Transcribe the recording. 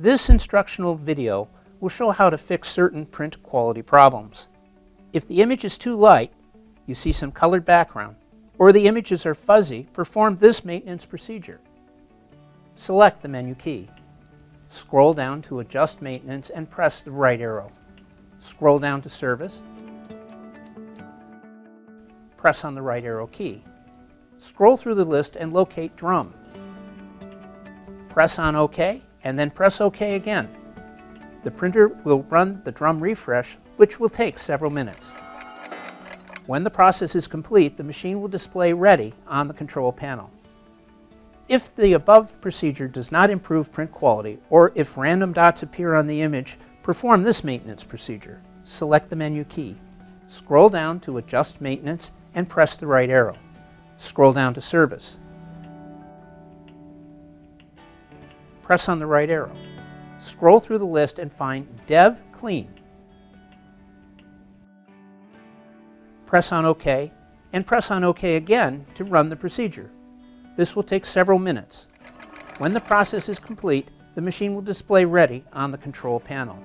This instructional video will show how to fix certain print quality problems. If the image is too light, you see some colored background, or the images are fuzzy, perform this maintenance procedure. Select the menu key. Scroll down to Adjust Maintenance and press the right arrow. Scroll down to Service. Press on the right arrow key. Scroll through the list and locate Drum. Press on OK and then press OK again. The printer will run the drum refresh, which will take several minutes. When the process is complete, the machine will display Ready on the control panel. If the above procedure does not improve print quality, or if random dots appear on the image, perform this maintenance procedure. Select the menu key. Scroll down to Adjust Maintenance and press the right arrow. Scroll down to Service. Press on the right arrow. Scroll through the list and find Dev Clean. Press on OK and press on OK again to run the procedure. This will take several minutes. When the process is complete, the machine will display Ready on the control panel.